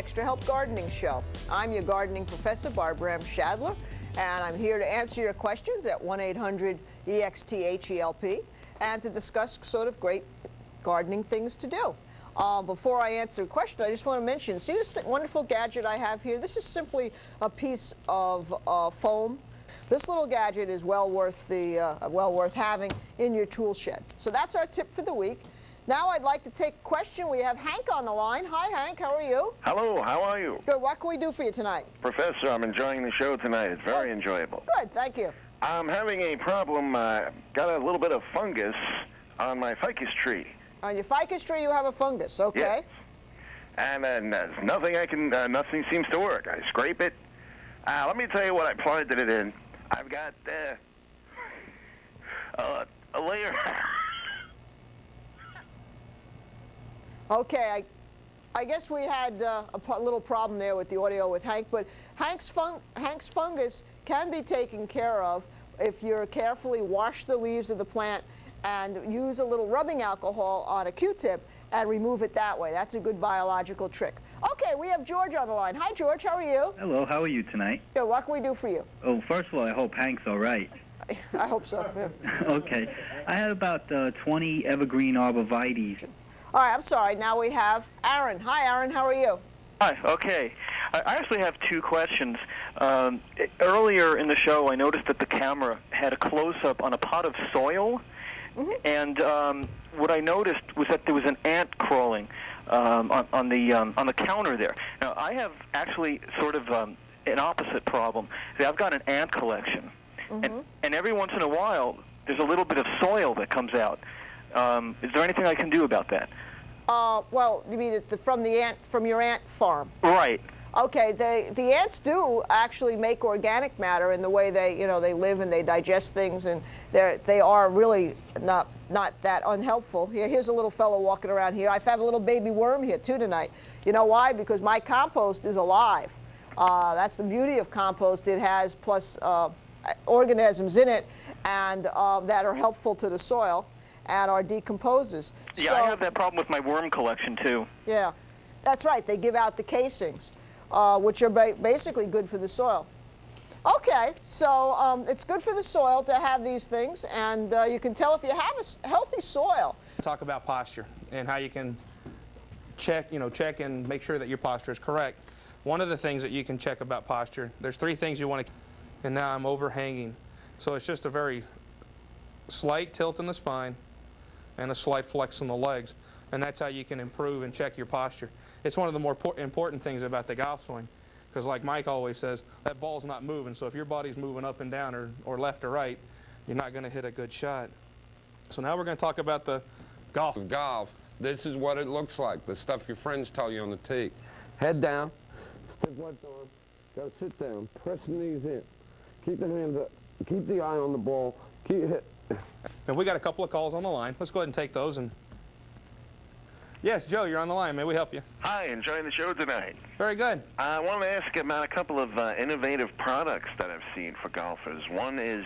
Extra Help Gardening Show. I'm your gardening professor, Barbara M. Schaedler, and I'm here to answer your questions at 1-800-EXTHELP and to discuss sort of great gardening things to do. Before I answer a question, I just want to mention, see this wonderful gadget I have here? This is simply a piece of foam. This little gadget is well worth having in your tool shed. So that's our tip for the week. Now I'd like to take a question. We have Hank on the line. Hi, Hank. How are you? Hello. How are you? Good. What can we do for you tonight? Professor, I'm enjoying the show tonight. It's very enjoyable. Good. Thank you. I'm having a problem. Got a little bit of fungus on my ficus tree. On your ficus tree, you have a fungus. Okay. Yes. And there's nothing I can. Nothing seems to work. I scrape it. Let me tell you what I planted it in. I've got a layer. Okay, I guess we had a little problem there with the audio with Hank, but Hank's fungus can be taken care of if you carefully wash the leaves of the plant and use a little rubbing alcohol on a Q-tip and remove it that way. That's a good biological trick. Okay, we have George on the line. Hi, George. How are you? Hello. How are you tonight? Good. What can we do for you? Oh, first of all, I hope Hank's all right. I hope so. Yeah. Okay. I had about 20 evergreen arborvitaes. All right, I'm sorry. Now we have Aaron. Hi, Aaron. How are you? Hi. Okay. I actually have two questions. Earlier in the show, I noticed that the camera had a close-up on a pot of soil, and what I noticed was that there was an ant crawling on the counter there. Now, I have actually sort of an opposite problem. See, I've got an ant collection, and every once in a while, there's a little bit of soil that comes out. Is there anything I can do about that? Well, you mean from your ant farm? Right. Okay, the ants do actually make organic matter in the way they live and they digest things, and they are really not that unhelpful. Here's a little fellow walking around here. I have a little baby worm here too tonight. You know why? Because my compost is alive. That's the beauty of compost. It has plus organisms in it and that are helpful to the soil and are decomposers. Yeah, so, I have that problem with my worm collection too. Yeah, that's right. They give out the casings, which are basically good for the soil. Okay, so it's good for the soil to have these things, and you can tell if you have a healthy soil. Talk about posture and how you can check and make sure that your posture is correct. One of the things that you can check about posture, there's three things you want to, and now I'm overhanging. So it's just a very slight tilt in the spine and a slight flex in the legs, and that's how you can improve and check your posture. It's one of the more important things about the golf swing, because like Mike always says, that ball's not moving, so if your body's moving up and down or left or right, you're not going to hit a good shot. So now we're going to talk about the golf. Golf, this is what it looks like, the stuff your friends tell you on the tee. Head down, stiff left arm, go sit down, press the knees in, keep the hands up, keep the eye on the ball, keep hit. And we got a couple of calls on the line. Let's go ahead and take those. And yes, Joe, you're on the line. May we help you? Hi, enjoying the show tonight. Very good. I want to ask about a couple of innovative products that I've seen for golfers. One is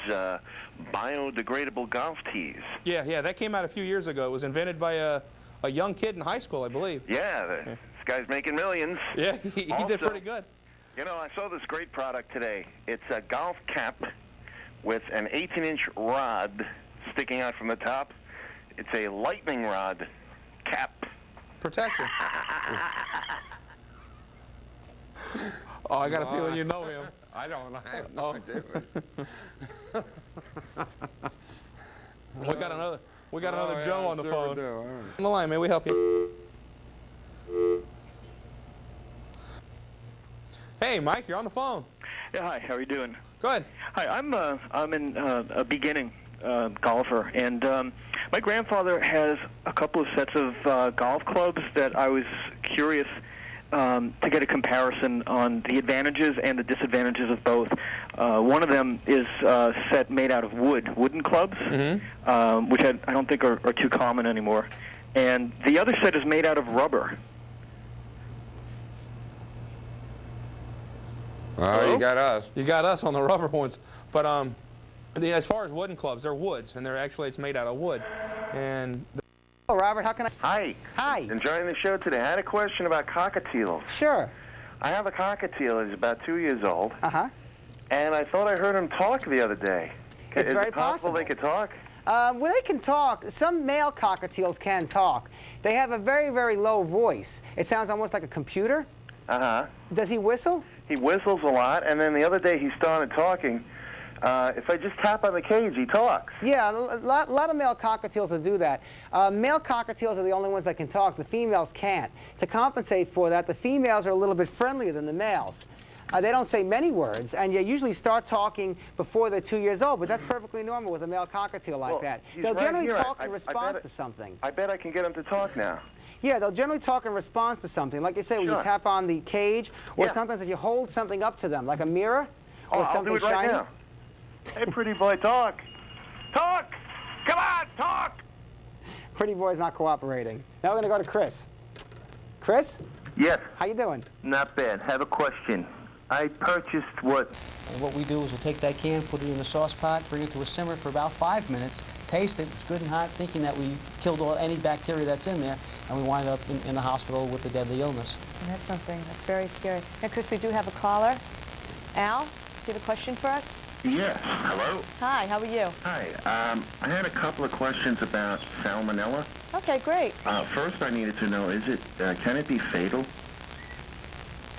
biodegradable golf tees. Yeah, that came out a few years ago. It was invented by a young kid in high school, I believe. Yeah, this guy's making millions. Yeah, he did pretty good. You know, I saw this great product today. It's a golf cap with an 18-inch rod sticking out from the top. It's a lightning rod cap. Protector. Oh, I got a feeling you know him. I don't know. I have no idea. We got another Joe on the phone. Do. All right. On the line, may we help you? Hey, Mike, you're on the phone. Yeah. Hi. How are you doing? Good. Hi, I'm a beginning golfer, and my grandfather has a couple of sets of golf clubs that I was curious to get a comparison on the advantages and the disadvantages of both. One of them is a set made out of wooden clubs, which I don't think are too common anymore. And the other set is made out of rubber. Oh, you got us. You got us on the rubber ones. But as far as wooden clubs, they're woods, and it's made out of wood. And Hello, Robert. How can I? Hi. Hi. Enjoying the show today. I had a question about cockatiels. Sure. I have a cockatiel. He's about 2 years old. Uh-huh. And I thought I heard him talk the other day. It's Is very it possible they could talk? Well, they can talk. Some male cockatiels can talk. They have a very, very low voice. It sounds almost like a computer. Uh-huh. Does he whistle? He whistles a lot, and then the other day he started talking. If I just tap on the cage, he talks. Yeah, a lot of male cockatiels will do that. Male cockatiels are the only ones that can talk. The females can't. To compensate for that, the females are a little bit friendlier than the males. They don't say many words, and you usually start talking before they're 2 years old, but that's perfectly normal with a male cockatiel like that. They'll right generally here. talk in response to something. I bet I can get him to talk now. Yeah, they'll generally talk in response to something. Like you say, when you Sure. tap on the cage, or Yeah. sometimes if you hold something up to them, like a mirror or I'll something do it right shiny. now. Hey, pretty boy, talk. Talk! Come on, talk! Pretty boy's not cooperating. Now we're going to go to Chris. Chris, Yes, how you doing? not bad. Have a question. I purchased what? And what we do is we'll take that can, put it in a sauce pot, bring it to a simmer for about 5 minutes, taste it, it's good and hot, thinking that we killed any bacteria that's in there, and we wind up in the hospital with the deadly illness. And that's something that's very scary. Now, Chris, we do have a caller. Al, do you have a question for us? Yes. Hello? Hi, how are you? Hi. I had a couple of questions about salmonella. Okay, great. First, I needed to know, can it be fatal?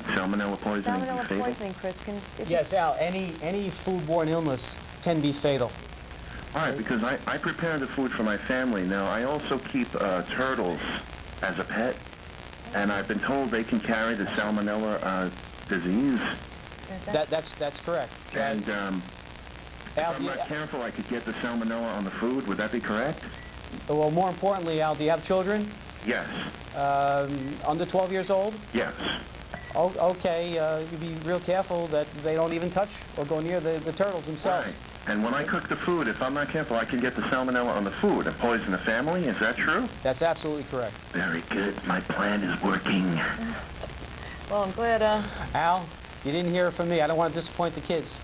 Salmonella poisoning be Salmonella fatal? poisoning, Chris. Yes, Al, any foodborne illness can be fatal. All right, because I prepare the food for my family. Now, I also keep turtles as a pet, and I've been told they can carry the salmonella disease. That's correct. And Al, if I'm not careful, I could get the salmonella on the food. Would that be correct? well, more importantly, Al, do you have children? Yes. Under 12 years old? Yes. Oh, okay, you be real careful that they don't even touch or go near the turtles themselves. Right. And when I cook the food, if I'm not careful, I can get the salmonella on the food and poison the family. Is that true? That's absolutely correct. Very good. My plan is working. Well, I'm glad, Al, you didn't hear it from me. I don't want to disappoint the kids.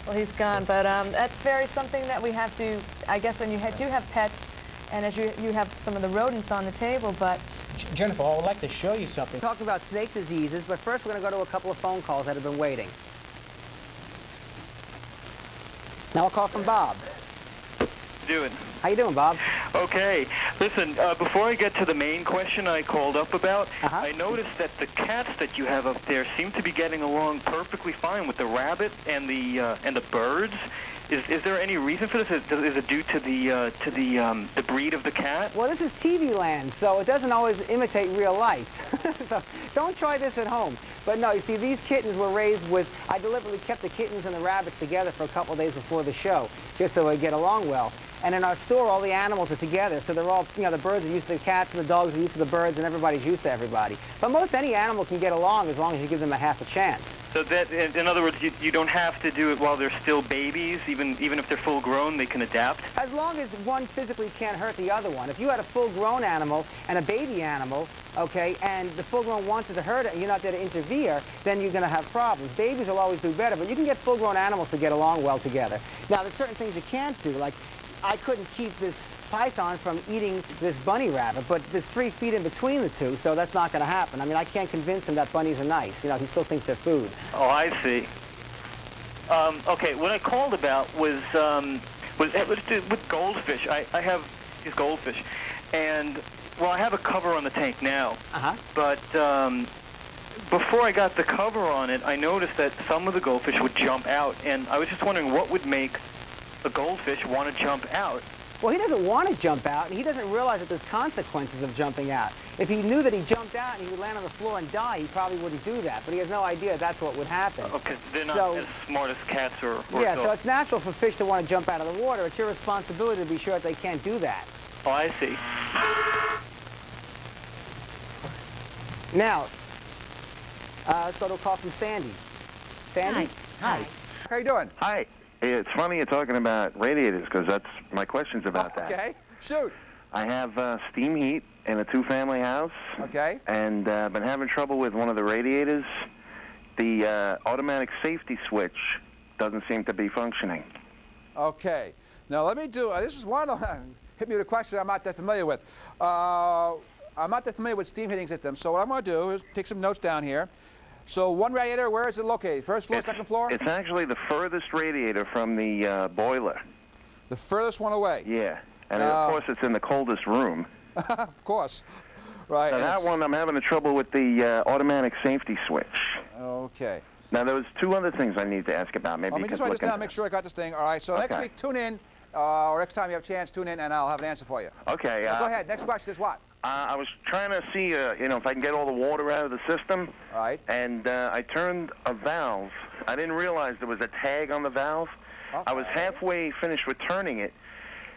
well, he's gone. But that's very something that we have to, I guess, when you do have pets, and as you have some of the rodents on the table, but Jennifer, I would like to show you something. Talk about snake diseases, but first we're going to go to a couple of phone calls that have been waiting. Now a call from Bob. Doing? How you doing, Bob? Okay. Listen, before I get to the main question I called up about, Uh-huh. I noticed that the cats that you have up there seem to be getting along perfectly fine with the rabbit and the birds. Is there any reason for this? Is it due to the breed of the cat? Well, this is TV land, so it doesn't always imitate real life. So don't try this at home. But no, you see, these kittens were raised with, I deliberately kept the kittens and the rabbits together for a couple of days before the show, just so they get along well. And in our store, all the animals are together, so they're all, the birds are used to the cats and the dogs are used to the birds, and everybody's used to everybody. But most any animal can get along as long as you give them a half a chance. So that, in other words, you don't have to do it while they're still babies. Even if they're full grown, they can adapt. As long as one physically can't hurt the other one. If you had a full-grown animal and a baby animal, okay, and the full-grown wanted to hurt it and you're not there to interfere, then you're going to have problems. Babies will always do better, but you can get full-grown animals to get along well together. Now, there's certain things you can't do, like I couldn't keep this python from eating this bunny rabbit, but there's 3 feet in between the two, so that's not going to happen. I mean, I can't convince him that bunnies are nice. He still thinks they're food. Oh, I see. Okay, what I called about was with goldfish. I have these goldfish, and well, I have a cover on the tank now. Uh-huh. But before I got the cover on it, I noticed that some of the goldfish would jump out, and I was just wondering what would make a goldfish want to jump out. Well, he doesn't want to jump out, and he doesn't realize that there's consequences of jumping out. If he knew that he jumped out and he would land on the floor and die, he probably wouldn't do that. But he has no idea that's what would happen. Okay, they're not as smart as cats or yeah, dogs. so it's natural for fish to want to jump out of the water. It's your responsibility to be sure that they can't do that. Oh, I see. Now, let's go to a call from Sandy. Sandy? Hi. How you doing? Hi. It's funny you're talking about radiators because that's my question's about that. Okay, shoot. I have steam heat in a 2-family house. Okay. And been having trouble with one of the radiators. The automatic safety switch doesn't seem to be functioning. Okay. Now let me do, this is one of the, hit me with a question I'm not that familiar with. I'm not that familiar with steam heating systems, so what I'm going to do is take some notes down here. So one radiator, where is it located? First floor, second floor? It's actually the furthest radiator from the boiler. The furthest one away? Yeah. And of course, it's in the coldest room. Of course. Right. Now, that one, I'm having trouble with the automatic safety switch. Okay. Now, there was two other things I need to ask about. Maybe Let me just write this down, make sure I got this thing. All right, so next week, tune in, or next time you have a chance, tune in, and I'll have an answer for you. Okay. Go ahead. Next question is what? I was trying to see, if I can get all the water out of the system. All right. And I turned a valve. I didn't realize there was a tag on the valve. Okay. I was halfway finished with turning it,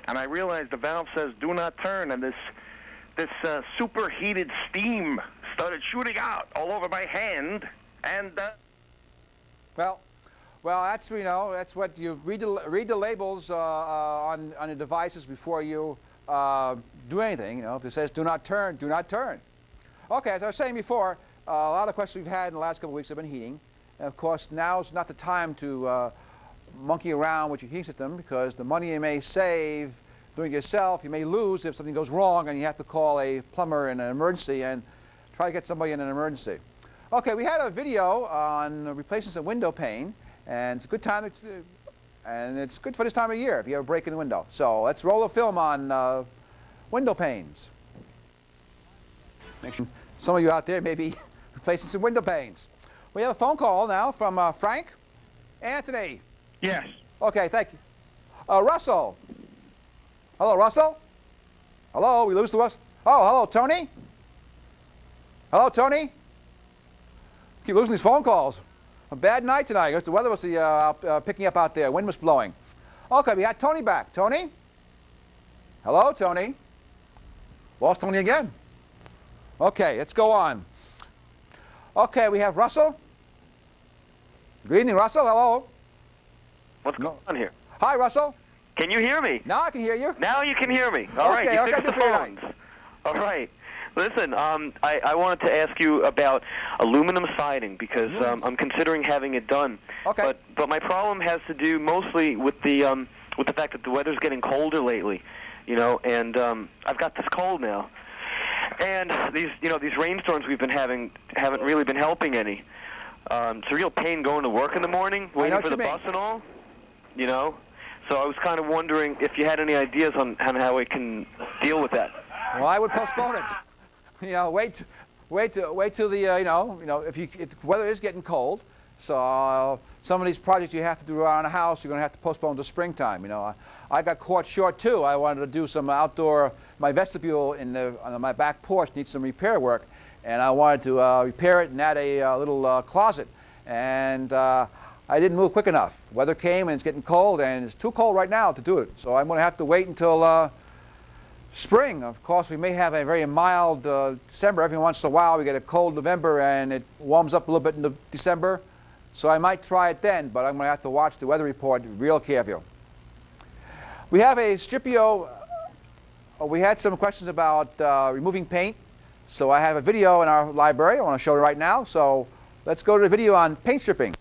and I realized the valve says "Do not turn," and this superheated steam started shooting out all over my hand, and well, that's that's what you read the labels on the devices before you do anything. If it says "Do not turn," do not turn. Okay, as I was saying before, a lot of questions we've had in the last couple of weeks have been heating, and of course now's not the time to monkey around with your heating system, because the money you may save doing it yourself, you may lose if something goes wrong and you have to call a plumber in an emergency and try to get somebody in an emergency. Okay, we had a video on replacing some window pane, and it's a good time and it's good for this time of year if you have a break in the window. So let's roll a film on window panes. Make sure some of you out there may be replacing some window panes. We have a phone call now from Frank. Anthony. Yes. Okay, thank you. Russell. Hello, Russell? Hello, we lose the Russell? Oh, hello, Tony? Hello, Tony? Keep losing these phone calls. A bad night tonight because the weather was picking up out there. Wind was blowing. Okay, we got Tony back. Tony? Hello, Tony? Lost Tony again. Okay, let's go on. Okay, we have Russell. Good evening, Russell. Hello. What's going on here? Hi, Russell. Can you hear me? Now I can hear you. Now you can hear me. All right, you fixed the phones. All right. Listen, I wanted to ask you about aluminum siding because I'm considering having it done. Okay. But my problem has to do mostly with the fact that the weather's getting colder lately, and I've got this cold now, and these rainstorms we've been having haven't really been helping any. It's a real pain going to work in the morning, waiting for the bus and all, So I was kind of wondering if you had any ideas on how we can deal with that. Well, I would postpone it. Wait till the if the weather is getting cold. So some of these projects you have to do around the house, you're going to have to postpone to springtime. I got caught short too. I wanted to do some outdoor. My vestibule on my back porch needs some repair work, and I wanted to repair it and add a little closet. And I didn't move quick enough. Weather came and it's getting cold, and it's too cold right now to do it. So I'm going to have to wait until spring. Of course, we may have a very mild December. Every once in a while we get a cold November and it warms up a little bit in December. So I might try it then, but I'm going to have to watch the weather report real careful. We have a Stripio. We had some questions about removing paint. So I have a video in our library. I want to show it right now. So let's go to the video on paint stripping.